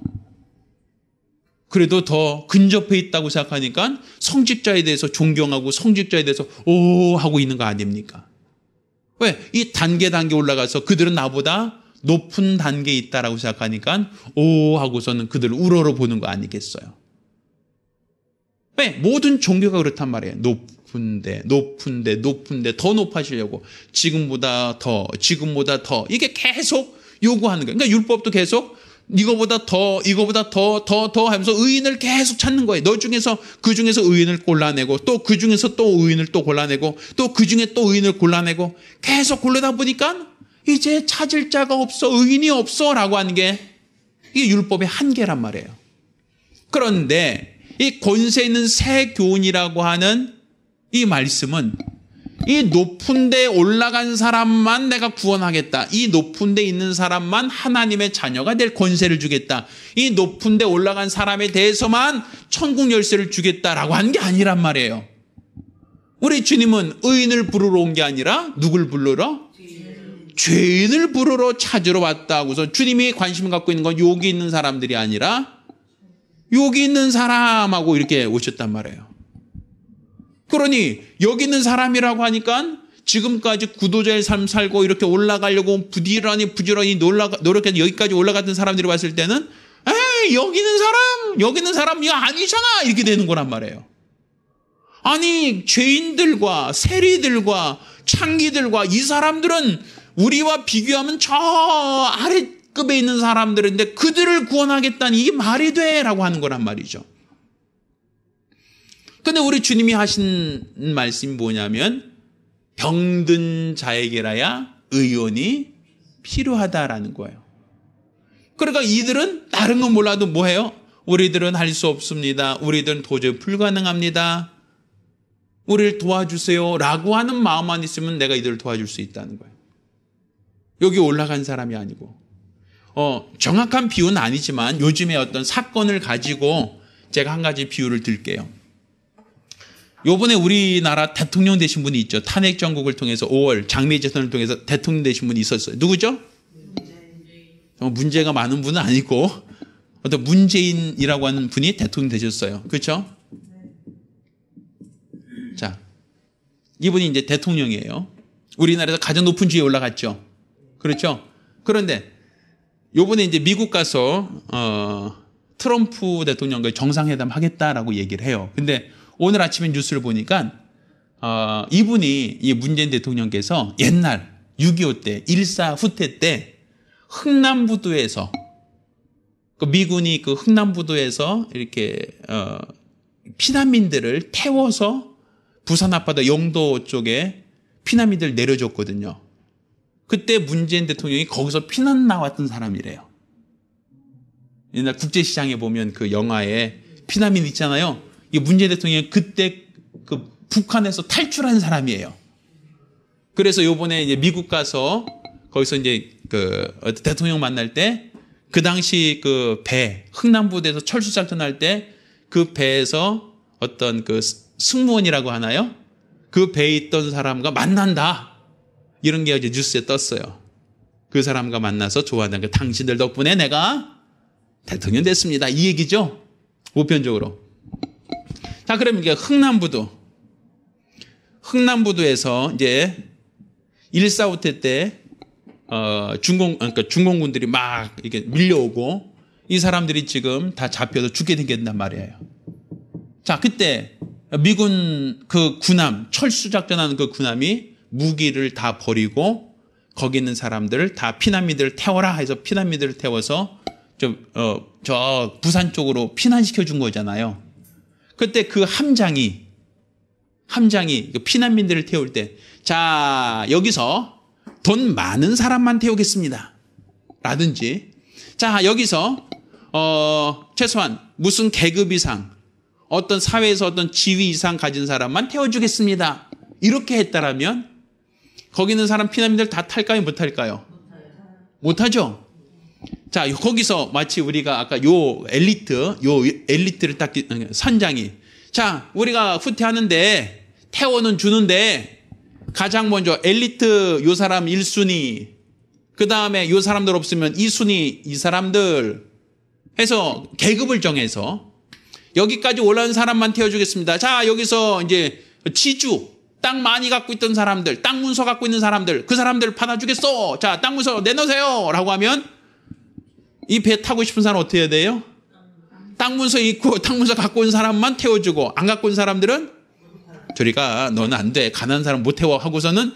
근접해 있다고 생각하니까 성직자에 대해서 존경하고 성직자에 대해서 오 하고 있는 거 아닙니까? 왜? 이 단계 올라가서 그들은 나보다 높은 단계에 있다라고 생각하니까 오 하고서는 그들을 우러러 보는 거 아니겠어요? 왜? 모든 종교가 그렇단 말이에요. 높은데 더 높아지려고 지금보다 더 이게 계속 요구하는 거예요. 그러니까 율법도 계속 이거보다 더 하면서 의인을 계속 찾는 거예요. 그 중에서 의인을 골라내고 또 그 중에서 또 의인을 또 골라내고 또 그 중에 또 의인을 골라내고 계속 골라다 보니까 이제 찾을 자가 없어, 의인이 없어 라고 하는 게 이게 율법의 한계란 말이에요. 그런데 이 권세 있는 새 교훈이라고 하는 이 말씀은 이 높은 데 올라간 사람만 내가 구원하겠다. 이 높은 데 있는 사람만 하나님의 자녀가 될 권세를 주겠다. 이 높은 데 올라간 사람에 대해서만 천국 열쇠를 주겠다라고 하는 게 아니란 말이에요. 우리 주님은 의인을 부르러 온 게 아니라 누굴 부르러? 죄인을 부르러 찾으러 왔다 하고서 주님이 관심을 갖고 있는 건 여기 있는 사람들이 아니라 여기 있는 사람하고 이렇게 오셨단 말이에요. 그러니 여기 있는 사람이라고 하니까 지금까지 구도자의 삶 살고 이렇게 올라가려고 부지런히 노력해서 여기까지 올라갔던 사람들이 왔을 때는 에이 여기 있는 사람이 아니잖아 이렇게 되는 거란 말이에요. 아니 죄인들과 세리들과 창기들과 이 사람들은 우리와 비교하면 저 아래급에 있는 사람들인데 그들을 구원하겠다니 이게 말이 돼 라고 하는 거란 말이죠. 근데 우리 주님이 하신 말씀이 뭐냐면 병든 자에게라야 의원이 필요하다라는 거예요. 그러니까 이들은 다른 건 몰라도 뭐해요? 우리들은 할 수 없습니다. 우리들은 도저히 불가능합니다. 우리를 도와주세요 라고 하는 마음만 있으면 내가 이들을 도와줄 수 있다는 거예요. 여기 올라간 사람이 아니고 정확한 비유는 아니지만 요즘에 어떤 사건을 가지고 제가 한 가지 비유를 들게요. 요번에 우리나라 대통령 되신 분이 있죠. 탄핵 정국을 통해서 5월 장미재선을 통해서 대통령 되신 분이 있었어요. 누구죠? 문제가 많은 분은 아니고 어떤 문재인이라고 하는 분이 대통령 되셨어요. 그렇죠? 자, 이분이 이제 대통령이에요. 우리나라에서 가장 높은 지위에 올라갔죠. 그렇죠? 그런데 요번에 이제 미국 가서 트럼프 대통령과 정상회담 하겠다라고 얘기를 해요. 근데 오늘 아침에 뉴스를 보니까 이분이 이 문재인 대통령께서 옛날 6.25 때 1.4 후퇴 때 흥남부두에서 그 미군이 그 흥남부두에서 이렇게 피난민들을 태워서 부산 앞바다 영도 쪽에 피난민들 내려줬거든요. 그때 문재인 대통령이 거기서 피난 나왔던 사람이래요. 옛날 국제시장에 보면 그 영화에 피난민 있잖아요. 이 문재인 대통령이 그때 그 북한에서 탈출한 사람이에요. 그래서 요번에 이제 미국 가서 거기서 이제 그 대통령 만날 때 그 당시 그 배 흥남부두에서 철수작전할 때 그 배에서 어떤 그 승무원이라고 하나요? 그 배에 있던 사람과 만난다. 이런 게 이제 뉴스에 떴어요. 그 사람과 만나서 좋아한다는 게 당신들 덕분에 내가 대통령 됐습니다. 이 얘기죠. 보편적으로. 자, 그러면 이게 흥남부두에서 이제 1.4 후퇴 때 그러니까 중공군들이 막 이렇게 밀려오고 이 사람들이 지금 다 잡혀서 죽게 생긴단 말이에요. 자, 그때 미군 그 군함 철수작전하는 그 군함이 무기를 다 버리고 거기 있는 사람들을 다 피난민들을 태워라 해서 피난민들을 태워서 저 부산 쪽으로 피난시켜 준 거잖아요. 그때 그 함장이 피난민들을 태울 때 자 여기서 돈 많은 사람만 태우겠습니다. 라든지 자 여기서 최소한 무슨 계급 이상 어떤 사회에서 어떤 지위 이상 가진 사람만 태워주겠습니다. 이렇게 했다라면 거기 있는 사람 피난민들 다 탈까요? 못 탈까요? 못하죠. 자, 거기서 마치 우리가 아까 요 엘리트를 딱 선장이 자, 우리가 후퇴하는데 태워는 주는데 가장 먼저 엘리트 요 사람 1순위 그 다음에 요 사람들 없으면 2순위 이 사람들 해서 계급을 정해서 여기까지 올라온 사람만 태워주겠습니다. 자, 여기서 이제 지주 땅 많이 갖고 있던 사람들 땅 문서 갖고 있는 사람들 그 사람들 받아주겠어. 자, 땅 문서 내놓으세요 라고 하면 이 배 타고 싶은 사람 어떻게 해야 돼요? 땅 문서 있고 땅 문서 갖고 온 사람만 태워주고 안 갖고 온 사람들은 저리가 너는 안 돼. 가난한 사람 못 태워 하고서는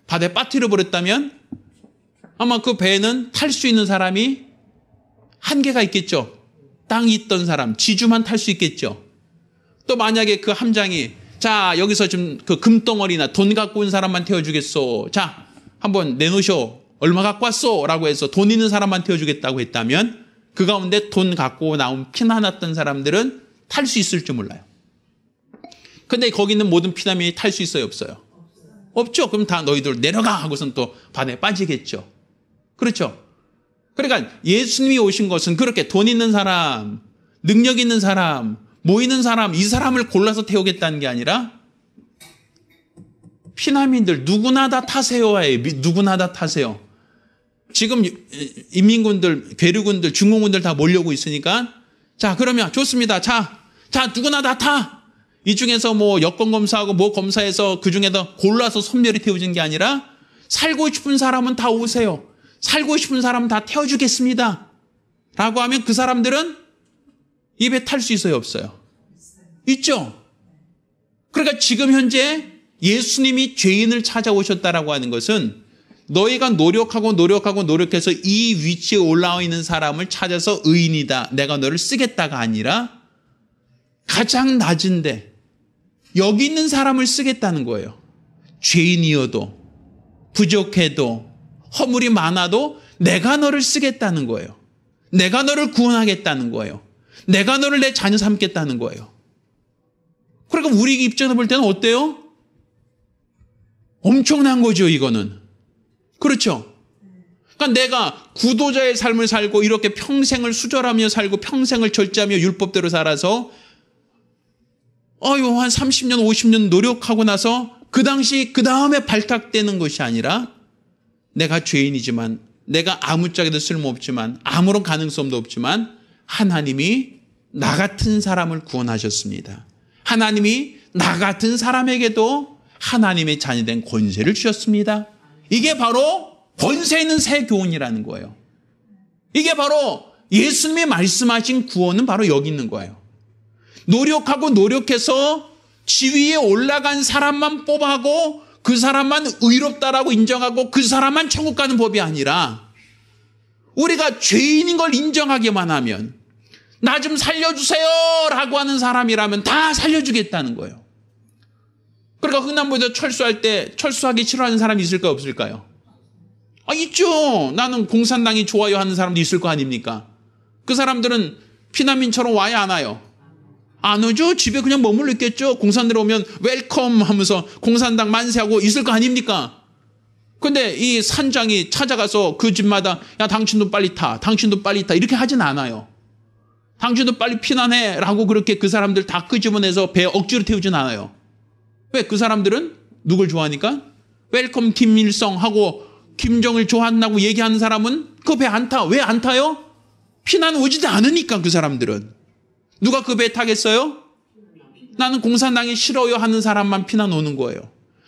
바다에 빠뜨려 버렸다면 아마 그 배는 탈 수 있는 사람이 한계가 있겠죠. 땅이 있던 사람, 지주만 탈 수 있겠죠. 또 만약에 그 함장이 자, 여기서 좀 그 금덩어리나 돈 갖고 온 사람만 태워주겠소. 자, 한번 내놓으쇼. 얼마 갖고 왔소? 라고 해서 돈 있는 사람만 태워주겠다고 했다면 그 가운데 돈 갖고 나온 피난 왔던 사람들은 탈 수 있을지 몰라요. 근데 거기 있는 모든 피난민이 탈 수 있어요? 없어요? 없죠. 그럼 다 너희들 내려가 하고선 또 바다에 빠지겠죠. 그렇죠. 그러니까 예수님이 오신 것은 그렇게 돈 있는 사람, 능력 있는 사람, 모이는 사람, 이 사람을 골라서 태우겠다는 게 아니라 피난민들 누구나 다 타세요. 누구나 다 타세요. 지금 인민군들, 괴류군들, 중공군들 다 몰려오고 있으니까 자, 그러면 좋습니다. 자, 누구나 다 타. 이 중에서 뭐 여권 검사하고 뭐 검사해서 그 중에서 골라서 선별이 태워진 게 아니라 살고 싶은 사람은 다 오세요. 살고 싶은 사람은 다 태워주겠습니다. 라고 하면 그 사람들은 이 배 탈 수 있어요? 없어요? 있죠. 그러니까 지금 현재 예수님이 죄인을 찾아오셨다라고 하는 것은 너희가 노력해서 이 위치에 올라와 있는 사람을 찾아서 의인이다. 내가 너를 쓰겠다가 아니라 가장 낮은데 여기 있는 사람을 쓰겠다는 거예요. 죄인이어도 부족해도 허물이 많아도 내가 너를 쓰겠다는 거예요. 내가 너를 구원하겠다는 거예요. 내가 너를 내 자녀 삼겠다는 거예요. 그러니까 우리 입장에서 볼 때는 어때요? 엄청난 거죠, 이거는. 그렇죠? 그러니까 내가 구도자의 삶을 살고 이렇게 평생을 수절하며 살고 평생을 절제하며 율법대로 살아서 한 30년, 50년 노력하고 나서 그 당시 그 다음에 발탁되는 것이 아니라 내가 죄인이지만 내가 아무짝에도 쓸모없지만 아무런 가능성도 없지만 하나님이 나 같은 사람을 구원하셨습니다. 하나님이 나 같은 사람에게도 하나님의 자녀된 권세를 주셨습니다. 이게 바로 권세 있는 새 교훈이라는 거예요. 이게 바로 예수님이 말씀하신 구원은 바로 여기 있는 거예요. 노력해서 지위에 올라간 사람만 뽑아고 그 사람만 의롭다라고 인정하고 그 사람만 천국 가는 법이 아니라 우리가 죄인인 걸 인정하기만 하면 나 좀 살려주세요 라고 하는 사람이라면 다 살려주겠다는 거예요. 그러니까 횡단보도 철수할 때 철수하기 싫어하는 사람이 있을까요? 없을까요? 있죠. 나는 공산당이 좋아요 하는 사람도 있을 거 아닙니까? 그 사람들은 피난민처럼 와야 안 와요? 안 오죠. 집에 그냥 머물러 있겠죠. 공산당 오면 웰컴 하면서 공산당 만세하고 있을 거 아닙니까? 근데 이 산장이 찾아가서 그 집마다 야 당신도 빨리 타. 당신도 빨리 타. 이렇게 하진 않아요. 당신도 빨리 피난해 라고 그렇게 그 사람들 다 끄집어내서 배에 억지로 태우진 않아요. 왜? 그 사람들은 누굴 좋아하니까? 웰컴 김일성 하고 김정을 좋아한다고 얘기하는 사람은 그 배 안 타. 왜 안 타요? 피난 오지도 않으니까 그 사람들은. 누가 그 배 타겠어요? 나는 공산당이 싫어요 하는 사람만 피난 오는 거예요.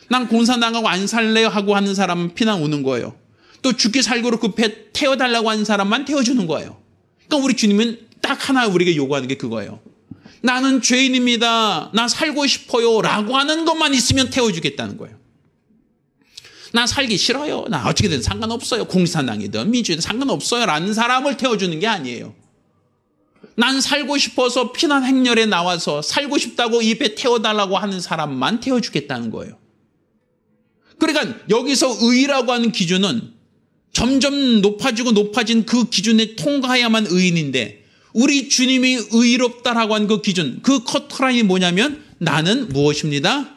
난 공산당하고 안 살래요 하고 하는 사람은 피난 오는 거예요. 또 죽기 살고로 그 배 태워달라고 하는 사람만 태워주는 거예요. 그러니까 우리 주님은 딱 하나 우리에게 요구하는 게 그거예요. 나는 죄인입니다. 나 살고 싶어요 라고 하는 것만 있으면 태워주겠다는 거예요. 나 살기 싫어요. 나 어떻게든 상관없어요. 공산당이든 민주이든 상관없어요 라는 사람을 태워주는 게 아니에요. 난 살고 싶어서 피난 행렬에 나와서 살고 싶다고 이 배 태워달라고 하는 사람만 태워주겠다는 거예요. 그러니까 여기서 의라고 하는 기준은 점점 높아진 그 기준에 통과해야만 의인인데 우리 주님이 의롭다라고 한 그 기준, 그 커트라인이 뭐냐면 나는 무엇입니다?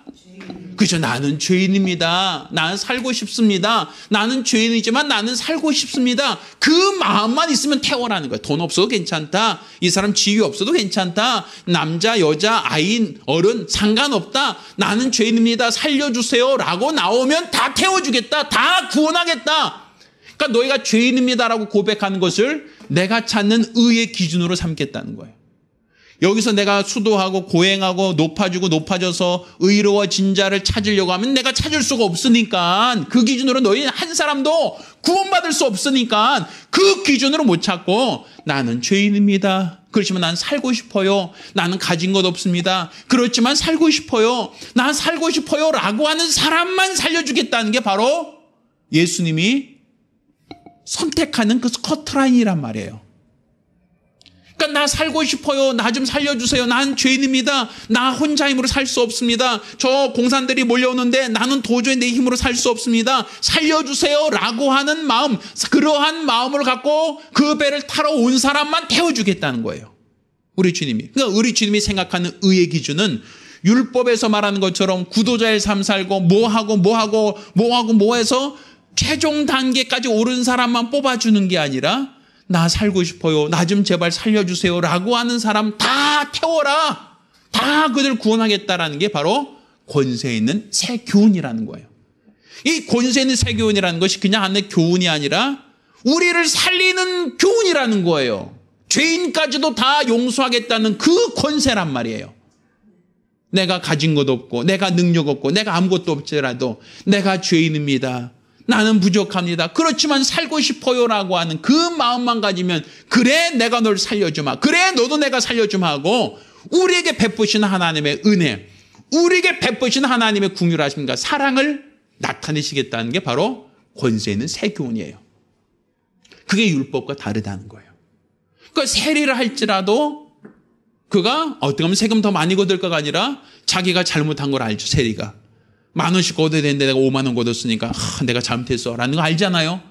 그죠? 나는 죄인입니다. 나는 살고 싶습니다. 나는 죄인이지만 나는 살고 싶습니다. 그 마음만 있으면 태워라는 거예요. 돈 없어도 괜찮다. 이 사람 지위 없어도 괜찮다. 남자, 여자, 아이, 어른 상관없다. 나는 죄인입니다. 살려주세요. 라고 나오면 다 태워주겠다. 다 구원하겠다. 그러니까 너희가 죄인입니다라고 고백하는 것을 내가 찾는 의의 기준으로 삼겠다는 거예요. 여기서 내가 수도하고 고행하고 높아져서 의로워진 자를 찾으려고 하면 내가 찾을 수가 없으니까, 그 기준으로 너희 한 사람도 구원받을 수 없으니까 그 기준으로 못 찾고 나는 죄인입니다. 그렇지만 난 살고 싶어요. 나는 가진 것 없습니다. 그렇지만 살고 싶어요. 난 살고 싶어요. 라고 하는 사람만 살려주겠다는 게 바로 예수님이 선택하는 그 커트라인이란 말이에요. 그러니까 나 살고 싶어요. 나 좀 살려주세요. 난 죄인입니다. 나 혼자 힘으로 살 수 없습니다. 저 공산들이 몰려오는데 나는 도저히 내 힘으로 살 수 없습니다. 살려주세요. 라고 하는 마음, 그러한 마음을 갖고 그 배를 타러 온 사람만 태워주겠다는 거예요. 우리 주님이. 그러니까 우리 주님이 생각하는 의의 기준은 율법에서 말하는 것처럼 구도자의 삶 살고 뭐 해서 최종 단계까지 오른 사람만 뽑아주는 게 아니라 나 살고 싶어요. 나 좀 제발 살려주세요. 라고 하는 사람 다 태워라. 다 그들 구원하겠다라는 게 바로 권세 있는 새 교훈이라는 거예요. 이 권세 있는 새 교훈이라는 것이 그냥 하나의 교훈이 아니라 우리를 살리는 교훈이라는 거예요. 죄인까지도 다 용서하겠다는 그 권세란 말이에요. 내가 가진 것 없고 내가 능력 없고 내가 아무것도 없지라도 내가 죄인입니다. 나는 부족합니다. 그렇지만 살고 싶어요라고 하는 그 마음만 가지면 그래 내가 널 살려주마. 그래 너도 내가 살려주마 하고 우리에게 베푸시는 하나님의 은혜, 우리에게 베푸시는 하나님의 긍휼하심과 사랑을 나타내시겠다는 게 바로 권세 있는 새 교훈이에요. 그게 율법과 다르다는 거예요. 그러니까 세리를 할지라도 그가 어떻게 하면 세금 더 많이 걷을까가 아니라 자기가 잘못한 걸 알죠. 세리가. 10,000원씩 걷어야 되는데 내가 50,000원 걷었으니까 내가 잘못했어 라는 거 알잖아요.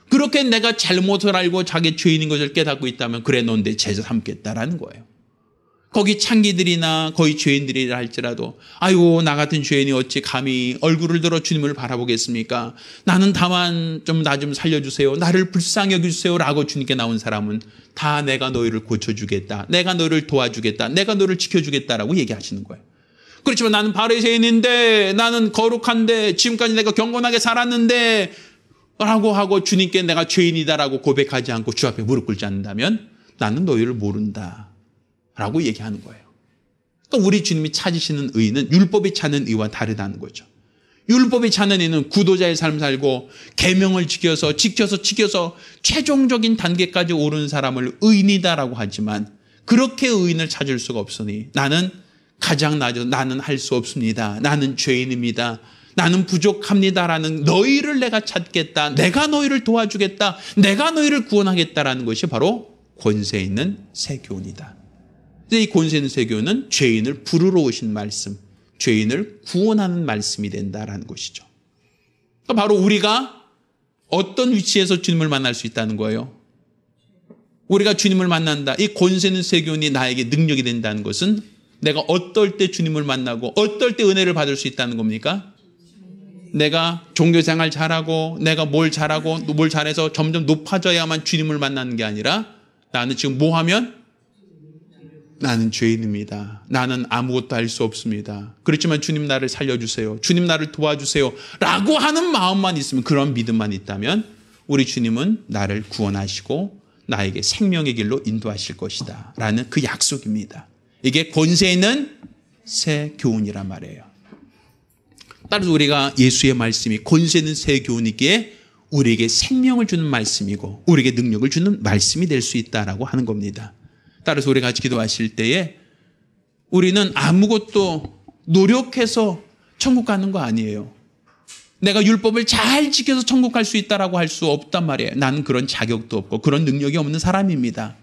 그렇게 내가 잘못을 알고 자기 죄인인 것을 깨닫고 있다면 그래 넌 내 제자 삼겠다라는 거예요. 거기 창기들이나 거기 죄인들이라 할지라도 아이고 나 같은 죄인이 어찌 감히 얼굴을 들어 주님을 바라보겠습니까? 나는 다만 좀 나 좀 살려주세요. 나를 불쌍히 여겨주세요 라고 주님께 나온 사람은 다 내가 너희를 고쳐주겠다. 내가 너를 도와주겠다. 내가 너를 지켜주겠다라고 얘기하시는 거예요. 그렇지만 나는 바리새인인데 나는 거룩한데 지금까지 내가 경건하게 살았는데 라고 하고 주님께 내가 죄인이다라고 고백하지 않고 주 앞에 무릎 꿇지 않는다면 나는 너희를 모른다 라고 얘기하는 거예요. 그러니까 우리 주님이 찾으시는 의는 율법이 찾는 의와 다르다는 거죠. 율법이 찾는 의는 구도자의 삶 살고 계명을 지켜서 최종적인 단계까지 오른 사람을 의인이다라고 하지만 그렇게 의인을 찾을 수가 없으니 나는 가장 낮아서 나는 할 수 없습니다. 나는 죄인입니다. 나는 부족합니다라는 너희를 내가 찾겠다. 내가 너희를 도와주겠다. 내가 너희를 구원하겠다라는 것이 바로 권세 있는 새 교훈이다. 이 권세 있는 새 교훈은 죄인을 부르러 오신 말씀, 죄인을 구원하는 말씀이 된다라는 것이죠. 그러니까 바로 우리가 어떤 위치에서 주님을 만날 수 있다는 거예요. 우리가 주님을 만난다. 이 권세 있는 새 교훈이 나에게 능력이 된다는 것은 내가 어떨 때 주님을 만나고 어떨 때 은혜를 받을 수 있다는 겁니까? 내가 종교생활 잘하고 내가 뭘 잘해서 점점 높아져야만 주님을 만나는 게 아니라 나는 지금 뭐 하면? 나는 죄인입니다. 나는 아무것도 할 수 없습니다. 그렇지만 주님 나를 살려주세요. 주님 나를 도와주세요. 라고 하는 마음만 있으면, 그런 믿음만 있다면 우리 주님은 나를 구원하시고 나에게 생명의 길로 인도하실 것이다 라는 그 약속입니다. 이게 권세 있는 새 교훈이란 말이에요. 따라서 우리가 예수의 말씀이 권세 있는 새 교훈이기에 우리에게 생명을 주는 말씀이고 우리에게 능력을 주는 말씀이 될 수 있다라고 하는 겁니다. 따라서 우리가 같이 기도하실 때에 우리는 아무것도 노력해서 천국 가는 거 아니에요. 내가 율법을 잘 지켜서 천국 갈 수 있다라고 할 수 없단 말이에요. 나는 그런 자격도 없고 그런 능력이 없는 사람입니다.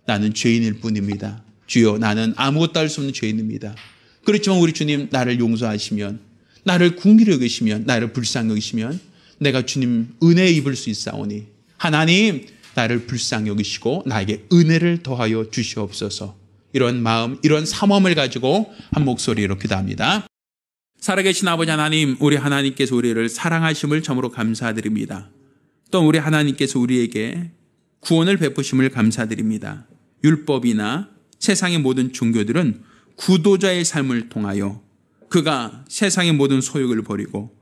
나는 죄인일 뿐입니다. 주여, 나는 아무것도 할 수 없는 죄인입니다. 그렇지만 우리 주님 나를 용서하시면, 나를 긍휼히 여기시면, 나를 불쌍히 여기시면 내가 주님 은혜에 입을 수 있사오니 하나님 나를 불쌍히 여기시고 나에게 은혜를 더하여 주시옵소서. 이런 마음, 이런 사모함을 가지고 한 목소리로 기도합니다. 살아계신 아버지 하나님, 우리 하나님께서 우리를 사랑하심을 참으로 감사드립니다. 또 우리 하나님께서 우리에게 구원을 베푸심을 감사드립니다. 율법이나 세상의 모든 종교들은 구도자의 삶을 통하여 그가 세상의 모든 소욕을 버리고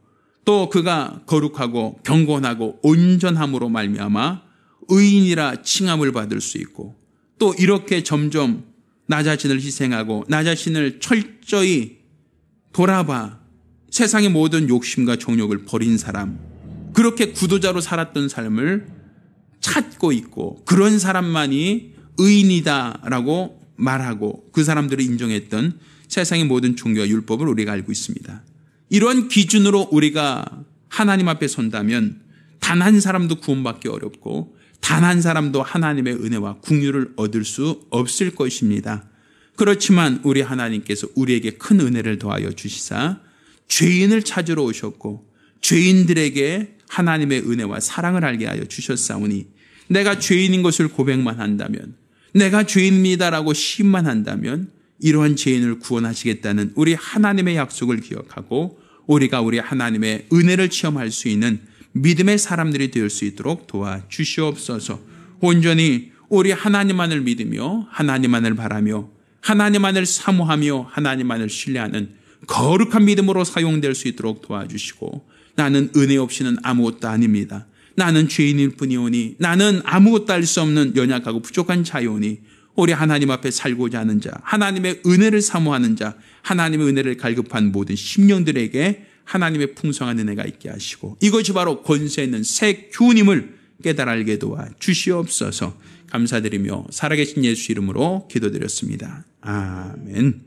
또 그가 거룩하고 경건하고 온전함으로 말미암아 의인이라 칭함을 받을 수 있고 또 이렇게 점점 나 자신을 희생하고 나 자신을 철저히 돌아봐 세상의 모든 욕심과 정욕을 버린 사람, 그렇게 구도자로 살았던 삶을 찾고 있고 그런 사람만이 의인이다라고 말하고 그 사람들을 인정했던 세상의 모든 종교와 율법을 우리가 알고 있습니다. 이런 기준으로 우리가 하나님 앞에 선다면 단 한 사람도 구원받기 어렵고 단 한 사람도 하나님의 은혜와 긍휼을 얻을 수 없을 것입니다. 그렇지만 우리 하나님께서 우리에게 큰 은혜를 더하여 주시사 죄인을 찾으러 오셨고 죄인들에게 하나님의 은혜와 사랑을 알게 하여 주셨사오니 내가 죄인인 것을 고백만 한다면, 내가 죄인입니다라고 시인만 한다면 이러한 죄인을 구원하시겠다는 우리 하나님의 약속을 기억하고 우리가 우리 하나님의 은혜를 체험할 수 있는 믿음의 사람들이 될 수 있도록 도와주시옵소서. 온전히 우리 하나님만을 믿으며 하나님만을 바라며 하나님만을 사모하며 하나님만을 신뢰하는 거룩한 믿음으로 사용될 수 있도록 도와주시고, 나는 은혜 없이는 아무것도 아닙니다. 나는 죄인일 뿐이오니, 나는 아무것도 할 수 없는 연약하고 부족한 자이오니 우리 하나님 앞에 살고자 하는 자, 하나님의 은혜를 사모하는 자, 하나님의 은혜를 갈급한 모든 심령들에게 하나님의 풍성한 은혜가 있게 하시고 이것이 바로 권세 있는 새 교훈임을 깨달아 알게 도와 주시옵소서. 감사드리며 살아계신 예수 이름으로 기도드렸습니다. 아멘.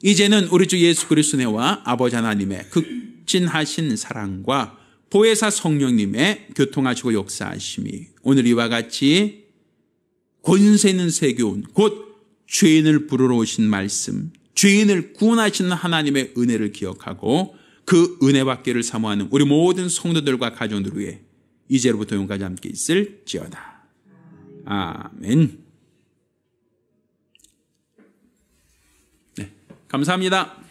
이제는 우리 주 예수 그리스도의 은혜와 아버지 하나님의 극진하신 사랑과 보혜사 성령님의 교통하시고 역사하심이 오늘 이와 같이 권세 있는 새 교훈, 곧 죄인을 부르러 오신 말씀, 죄인을 구원하시는 하나님의 은혜를 기억하고 그 은혜 받기를 사모하는 우리 모든 성도들과 가정들 위해 이제로부터永까지 함께 있을지어다. 아멘. 네, 감사합니다.